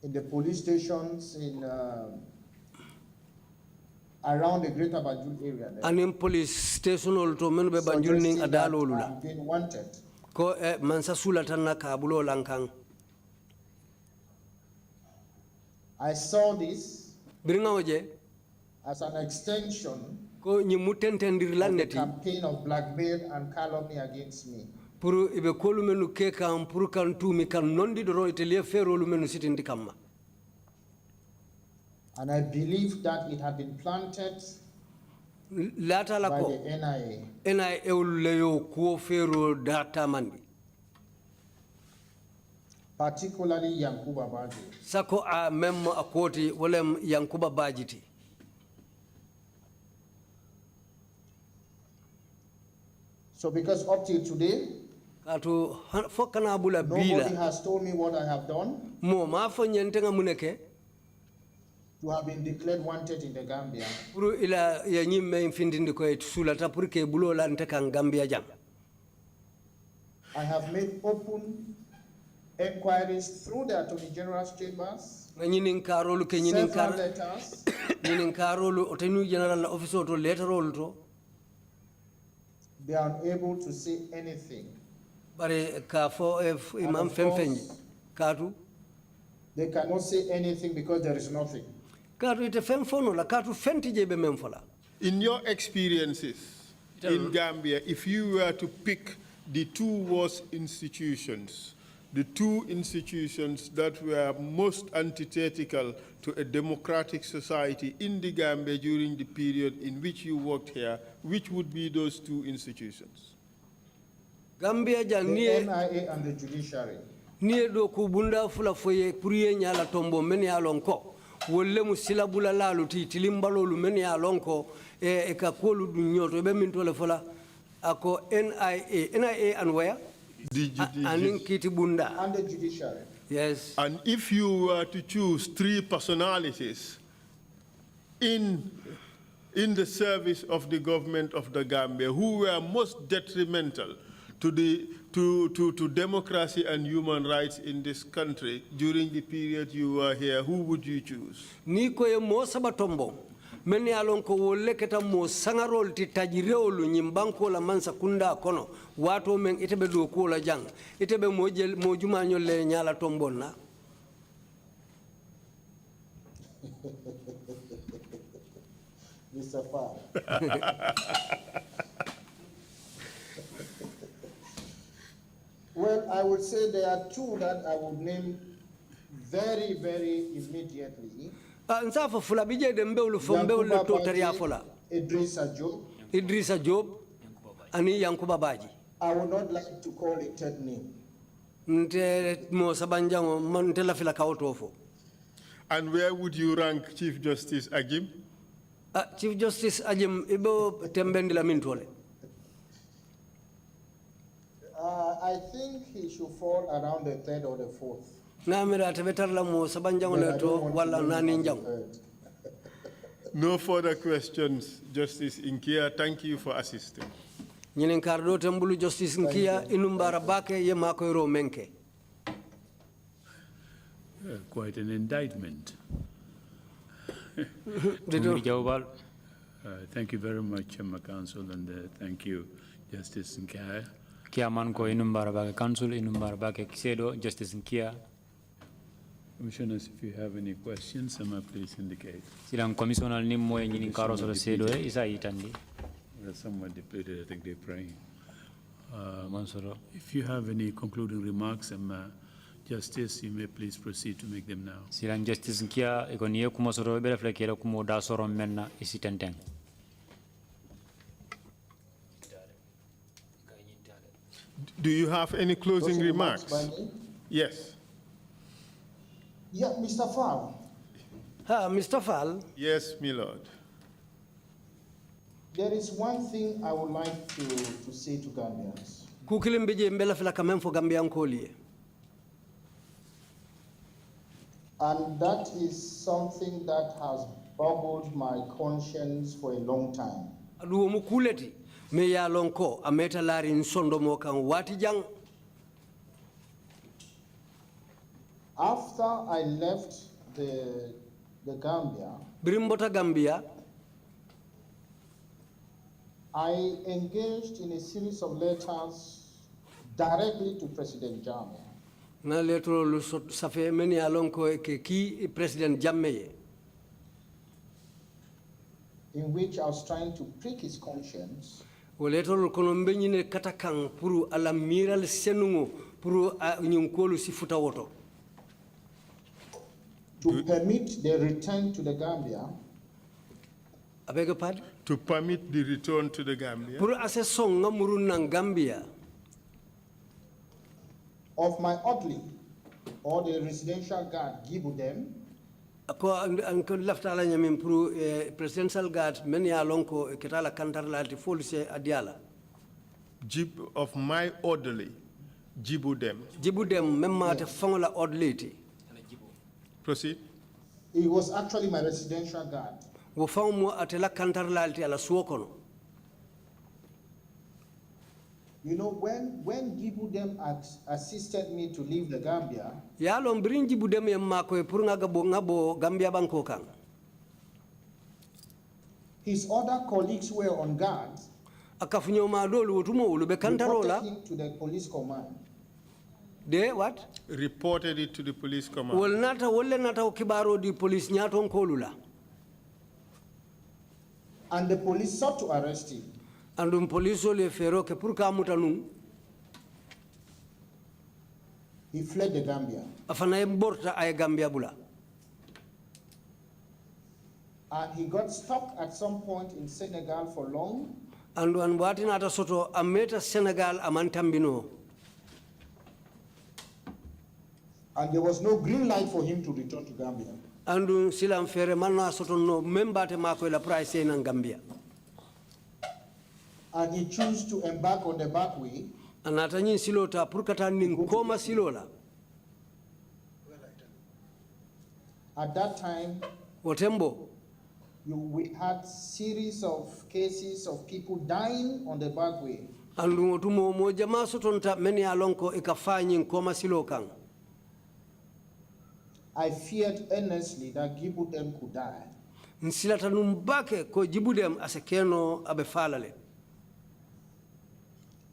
in the police stations in around the Greater Banjul area. And in police station also men be Banjul ning adalo lula. I'm being wanted. Ko mansa sula tanna kabulo lankang. I saw this Bringa as an extension ko of the campaign of blackmail and calumny against me. Puru ibe kolu menu ke kam puru kan tumi kan nondi do itelie ferolu menu sitindi kamma. And I believe that it had been planted by the NIA. NIA leyo ko fero data mandi. Particularly Yankuba Baji. Sako a memmo akoti wolem Yankuba Bajiti. So because up till today, nobody has told me what I have done. Mo ma fo nyentenga muneke to have been declared wanted in the Gambia. Puru ila ya nyimme infindindi ko sulata purke bulo la nteka Gambia jam. I have made open inquiries through the Attorney General's chambers. Several letters. Attorney General office to letter to. They are unable to say anything. Bare ka fo imam femfenji katu. They cannot say anything because there is nothing. In your experiences in Gambia, if you were to pick the two worst institutions, the two institutions that were most antithetical to a democratic society in the Gambia during the period in which you worked here, which would be those two institutions? Gambia the NIA and the judiciary. Nie do kubunda fula foye kuriye nyala tombo meni alonko wolle musilabula lalu ti tilimbalo lu meni alonko e kakolu dunyoto be min tole fola ako NIA and where and the judiciary. Yes. And if you were to choose three personalities in the service of the government of the Gambia who were most detrimental to democracy and human rights in this country during the period you were here, who would you choose? Niko ye mo sabatombo meni alonko wolle keta mo sangarol ti tajirewolu nyimbanko la mansa kunda kono wato men itebe do ko la jang itebe mo juma nyolle nyala tombon na. Mr. Farr. Well, I would say there are two that I would name very, very immediately. Idrissa Job and Yankuba Baji. I would not like to call it third name. And where would you rank Chief Justice Agim? Chief Justice Agim ibo tembendi la mintole. I think he should fall around the third or the fourth. No further questions, Justice Inkia. Thank you for assisting. Justice Inkia inumbara bake ye makoiro menke. Quite an indictment. Thank you very much, Counsel, and thank you, Justice Inkia. Kiaman ko inumbara bake council inumbara bake kisedo Justice Nkia. Commissioners, if you have any questions, please indicate. Silang commissioner ni mo yini karo so sedo isa itandi. We're somewhat depleted. I think they're praying. If you have any concluding remarks, Justice, you may please proceed to make them now. Silang Justice Nkia ikoniye kumosoro bela flekero kumo da soro menna isitenteng. Do you have any closing remarks? Yes. Yeah, Mr. Fall. Mr. Fall. Yes, my lord. There is one thing I would like to say to Gambians. And that is something that has boggled my conscience for a long time. Me ya lonko ameta lari nsondo mo kan wati jang. After I left the Gambia, Brimbota Gambia, I engaged in a series of letters directly to President Jammeh, na letro lu safe meni alonko ke ki President Jammeh, in which I was trying to prick his conscience o letro kono mbenyine katakang puru ala miral senungo puru nyunkolu sifuta woto to permit the return to the Gambia I beg your pardon? To permit the return to the Gambia Puru ase song ngamuru nang Gambia of my orderly or the residential guard given them ko anko lafta la nyamin puru presidential guard meni alonko ketala kantar lati police adiala of my orderly Jibudem. Jibudem memma te fangola orderly. Proceed. He was actually my residential guard. Wo fangmo atela kantar lalti ala suokono. You know, when Gibudem assisted me to leave the Gambia, ya lon brin Jibudem yemma ko pour ngabo Gambia banko kan. His other colleagues were on guard. Akafunyo ma dolu wotumo ulube kantarola. Reported him to the police command. They what? Reported it to the police command. Wol nata wolle nata kibaro di police nyaton kolula. And the police sought to arrest him. Andum police le fero ke pour ka mutanum. He fled the Gambia. Afana mborta ay Gambia bula. And he got stuck at some point in Senegal for long. Andu an wati nata soto ameta Senegal amantambino. And there was no green light for him to return to Gambia. Andu silam fere manna soto no membate mako la price in Gambia. And he chose to embark on the back way. Anata nyin silota purkata nin koma silola. At that time, Wotembo. We had series of cases of people dying on the back way. Andu otumo mo jama sotonta meni alonko ikafanyi koma silokan. I feared earnestly that Gibudem could die. Nsilata numbake ko Jibudem asekeno abefalale.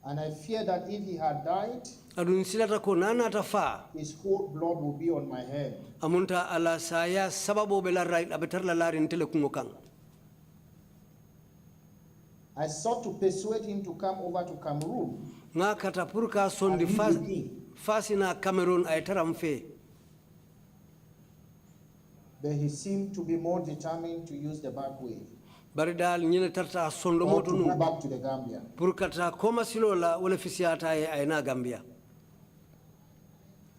And I feared that if he had died, Adu nsilata ko nana atafa. his whole blood would be on my head. Amunta ala saya sababu bela right abetarla lari ntele kungokan. I sought to persuade him to come over to Cameroon. Nga katapurka sondi fasi na Cameroon aytaramfe. But he seemed to be more determined to use the back way. Baridal nyine tarta sondo Or to moto go nu. back to the Gambia. Purkata koma silola wale fisiata ayna Gambia.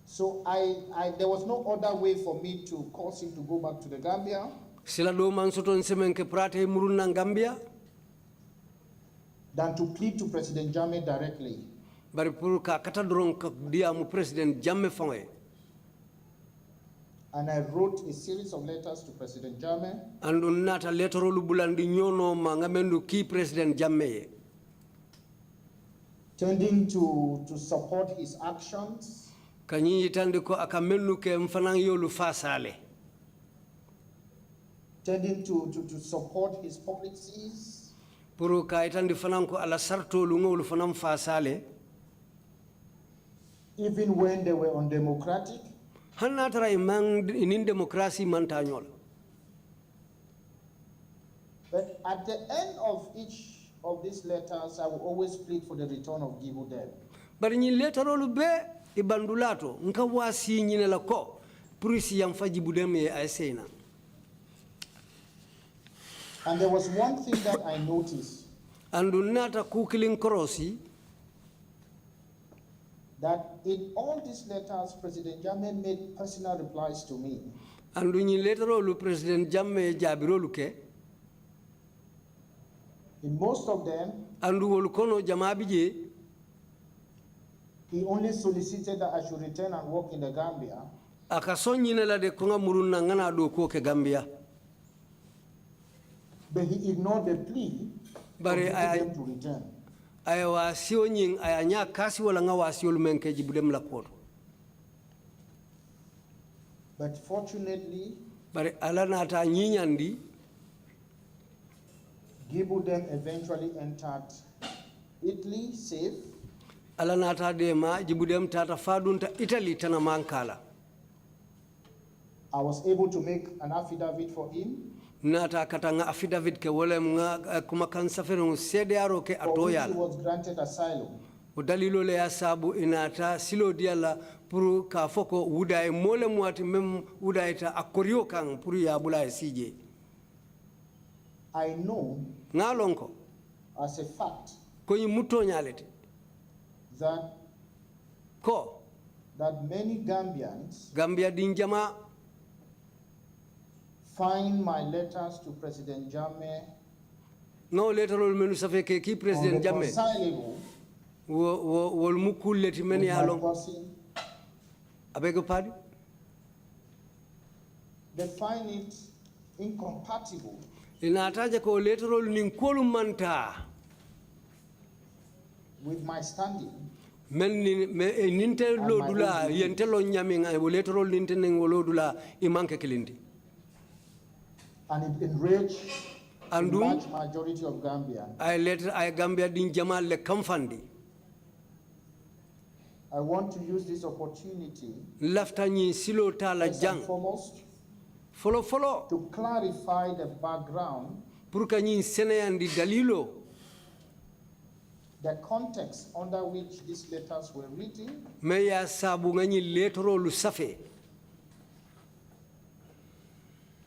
So there was no other way for me to cause him to go back to the Gambia Sila do man soton semen ke prate muruna Gambia. than to plead to President Jammeh directly. Bari purka kata doron ka dia mu President Jammeh fangoy. And I wrote a series of letters to President Jammeh, Andu nata letterolu bulandi nyono ma ngamendu ki President Jammeh. tending to support his actions, Kanyi yitandi ko akamennu ke mfanang yolu fasale. tending to support his policies, Puru ka itandi fanang ko ala sarto lungolu fanang fasale. even when they were undemocratic. Hanna tara imang inin demokrasi mantanyol. But at the end of each of these letters, I will always plead for the return of Gibudem. Bari nyi letterolu be ibandulato nka wasi nyine la ko purisi yamfaji budeme aisena. And there was one thing that I noticed, Andu nata kukilin korosi that in all these letters, President Jammeh made personal replies to me. andu nyi letterolu President Jammeh jabirolu ke In most of them, andu wolu kono jamabije he only solicited that I should return and work in the Gambia. akason nyine la de konga muruna ngana do ko ke Gambia. But he ignored the plea But for them to return. ay wasio nyin ay anya kasi wala nga wasio lumenke jibudem la koto. But fortunately, bari ala nata ñiñandi Gibudem eventually entered Italy safe. ala nata de ma jibudem tata fadunta Italy tana mankala. I was able to make an affidavit for him, Nata katanga affidavit ke wala nga kuma kan safero CDRO ke for which he atoyala. was granted asylum. O dalilo le asabu inata silo diala pour ka foko wuda e mole muati mem wuda eta akorio kan pour ya bula e sije. I know Ngalonko as a fact ko yimuto nyalete that many Gambians Gambia dinjama find my letters to President Jammeh no letterol menu safe ke ki President Jammeh unreconcilable wol mukulleti men with ya my lon person. abego padi They find it incompatible inataje ko letterol nin kolu manta with my standing men ninte lodula yentelo nyaminga e letterol ninte nen lodula imanke kilindi and it enraged the Andum large majority of Gambians. ay letter ay Gambia din jamal le kamfandi I want to use this opportunity laftani silo tala first jang and foremost follow to clarify the background, pour kanyi seneyandi dalilo the context under which these letters were written, me ya sabu ngani letterolu safe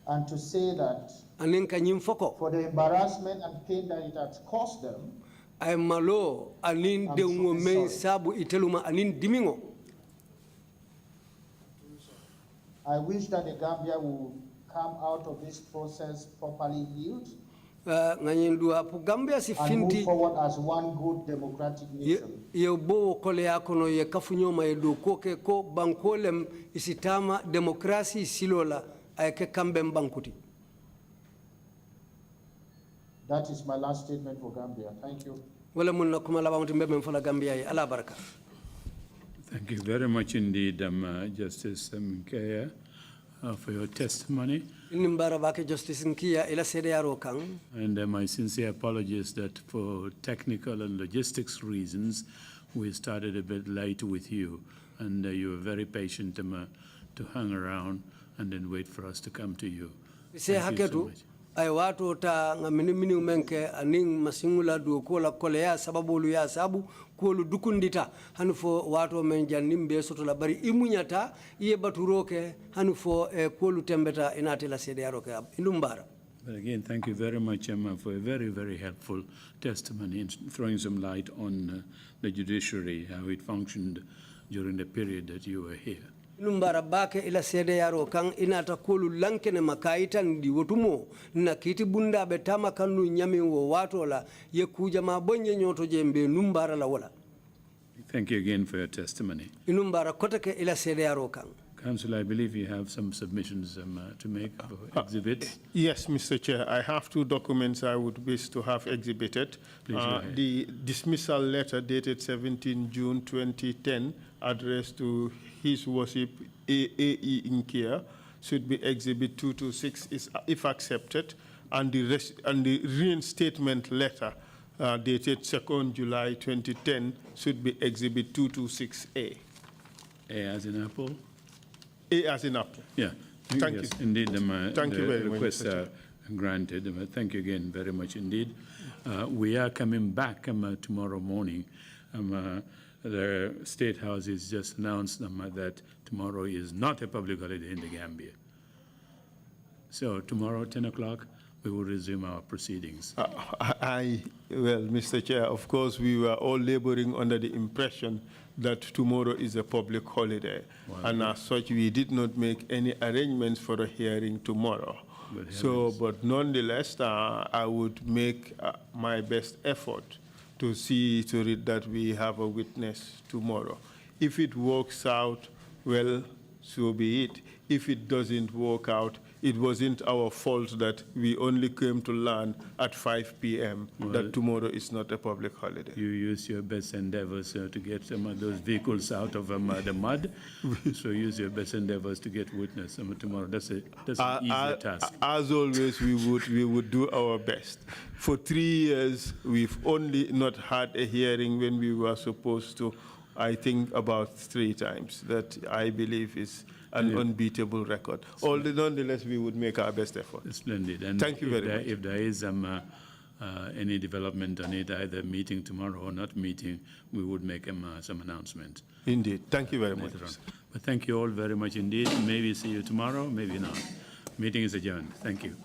and to say that anin kanyim foko for the embarrassment and pain that it had caused them, ay malo anin I'm dengo so men sorry. sabu iteluma anin dimingo I wish that the Gambia would come out of this process properly healed ngani ndua pu Gambia si and move finti forward as one good democratic nation. ye bo kole yakono ye kafunyoma ye do koke ko bankolem isitama demokrasi silola ay ke kambem bankuti. That is my last statement for Gambia. Thank you. Wala mun nakuma labamuti mbebe mfala Gambia ye ala baraka. Thank you very much indeed, Justice Mkaya, for your testimony. Inimbara bake Justice Nkia ila sede yaro kang. And my sincere apologies that for technical and logistics reasons, we started a bit late with you. And you were very patient to hang around and then wait for us to come to you. Thank you so much. Ay watu ta ngamini menke aning masingula du kola kolea sababu lu ya sabu kolu dukundita hanufo watu menjanimbe soto la bari imunyata iye baturoke hanufo kolu tembeta inatela sede yaroke indumbara. But again, thank you very much, Emma, for a very, very helpful testimony and throwing some light on the judiciary, how it functioned during the period that you were here. Numbara bake ila sede yaro kang inata kolu lankene makaita ndi wotumo na kiti bunda betama kanu nyami wo watu la ye kuja mabonye nyoto jembe numbara la wala. Thank you again for your testimony. Inumbara kotake ila sede yaro kang. Council, I believe you have some submissions to make for exhibits. Yes, Mr. Chair. I have two documents I would wish to have exhibited. Please go ahead. The dismissal letter dated 17 June 2010, addressed to His Worship A.E. Inkia, should be Exhibit 226 if accepted, and the reinstatement letter dated 2nd July 2010 should be Exhibit 226A. A as in apple? A as in apple. Yeah. Thank yes, you. Indeed, Thank you very much, requests Mr. are granted. Thank you again very much indeed. We are coming back tomorrow morning. The State House has just announced that tomorrow is not a public holiday in the Gambia. So tomorrow, 10 o'clock, we will resume our proceedings. Well, Mr. Chair, of course, we were all laboring under the impression that tomorrow is a public holiday. Wow. And as such, we did not make any arrangements for a hearing tomorrow. But nonetheless, I would make my best effort to see to it that we have a witness tomorrow. If it works out, well, so be it. If it doesn't work out, it wasn't our fault that we only came to learn at 5 p.m. that tomorrow is not a public holiday. You use your best endeavors to get some of those vehicles out of the mud. So use your best endeavors to get witness tomorrow. That's an easier task. As always, we would do our best. For 3 years, we've only not had a hearing when we were supposed to, I think about 3 times. That I believe is an unbeatable record. Nonetheless, we would make our best effort. Splendid. And thank you very much. If there is any development on it, either meeting tomorrow or not meeting, we would make some announcement. Indeed. Thank you very much. But thank you all very much indeed. Maybe see you tomorrow, maybe not. Meeting is adjourned. Thank you.